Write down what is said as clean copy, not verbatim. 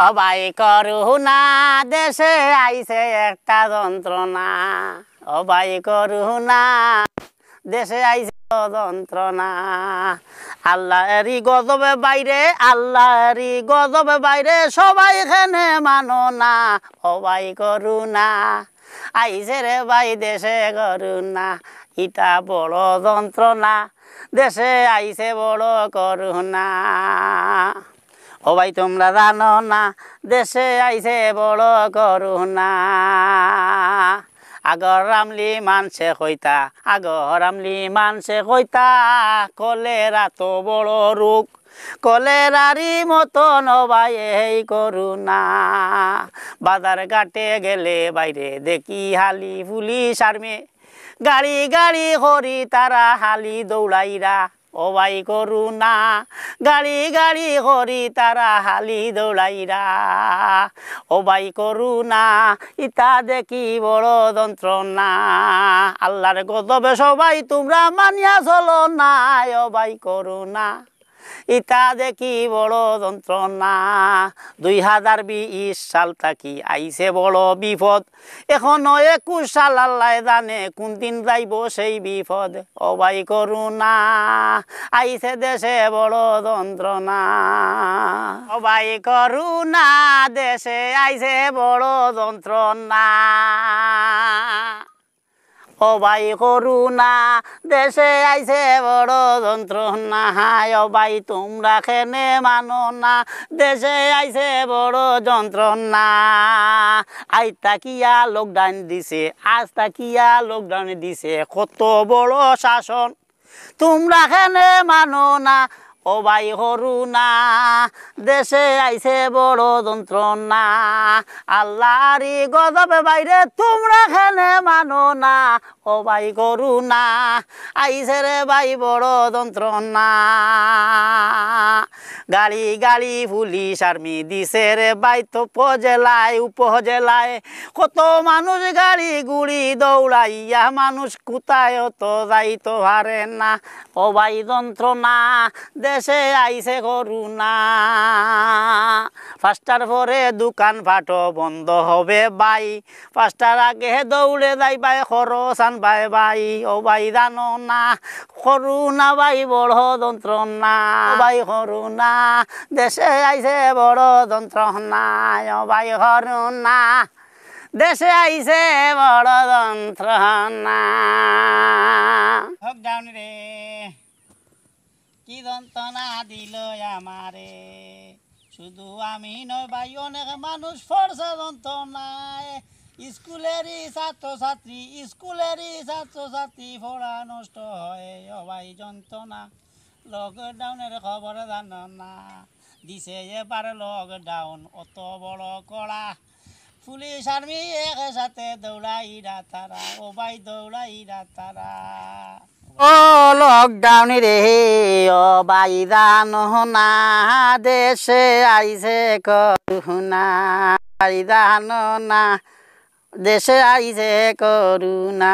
অবাই করুণা দেশে আইছে একটা যন্ত্রণা অবাই করুণা দেশে আইছে যন্ত্রণা আল্লাহরই গজবে বাইরে আল্লাহরই গজবে বাইরে সবাই এখানে মানো না অবাই করুণা আইছে রে ভাই দেশে করুণা ইটা বড় যন্ত্রণা দেশে আইছে বড় করুণা ও ভাই তোমরা জানো না দেশে আইছে বড় করুণা আগর রামলি মানছে কইতা আগর রামলি মানছে কইতা কলেরা তো বড় রোগ কলেরারি মতন ভাই এই করুণা বাজার ঘাটে গেলে বাইরে দেখি হালি পুলিশ আর্মি গাড়ি গাড়ি করি তারা হালি দৌড়াইরা ও ভাই করুণা গাড়ি গাড়ি করি তারা হালি দৌড়াইরা ও ভাই করুণা ইতা দেখি বড় যন্ত্রণা আল্লাহর গজবে সবাই তোমরা মানিয়া চলো না ও ভাই করুণা ইতা দেখি বড় যন্ত্রণা 2020 সাল থাকি আইছে বড় বিপদ এখনো 21 সাল আল্লাহ জানে কোন দিন যাইব সেই বিপদ ও ভাই করুণা আইছে দেশে বড় যন্ত্রণা ও ভাই করুণা দেশে আইছে বড় যন্ত্রণা ও ভাই করুণা দেশে আইছে বড় যন্ত্রণা ও ভাই তোমরা খেনে মানো না দেশে আইছে বড় যন্ত্রণা আজ তাকিয়া লকডাউন দিছে আজ তাকিয়া লকডাউন দিছে কত বড় শাসন তোমরা খেনে মানো না ও ভাই করুণা দেশে আইছে বড় যন্ত্রণা আল্লাহরই গজবে বাইরে তোমরা খেনে মানো না ও ভাই করুণা আইছে রে ভাই বড় যন্ত্রণা গাড়ি গাড়ি পুলিশ আর্মি দিছে রে ভাই তো উপজেলায় কত মানুষ গাড়ি গুড়ি দৌড়াইয়া মানুষ কোথায় তো যাইতো পারে না ও ভাই যন্ত্রণা দেশে আইছে করুণা 5টার পরে দোকান পাটো বন্ধ হবে ভাই 5টার আগে দৌড়ে যাই ভাই খরচান ভাই ও ভাই জানো না করুণা ভাই বড় যন্ত্রণা ও ভাই করুণা দেশে আইছে বড় যন্ত্রণা ও ভাই করুণা দেশে আইছে বড় যন্ত্রণা লকডাউন রে কি যন্ত্রণা দিল আমারে শুধু আমি নয় ভাই অনেক মানুষ পড়ছে যন্ত্রণায় স্কুলেরই ছাত্রছাত্রী পড়া নষ্ট হয় ও ভাই যন্ত্রণা লকডাউনের খবর জানো না দিছে এবার লকডাউন অত বড় কড়া পুলিশ আর্মি একসাথে দৌড়াইরা তারা ও ভাই দৌড়াইরা তারা ও লকডাউন রে ও ভাই জানো না দেশে আইছে করুণা ভাই জানো না দেশে আইছে করুণা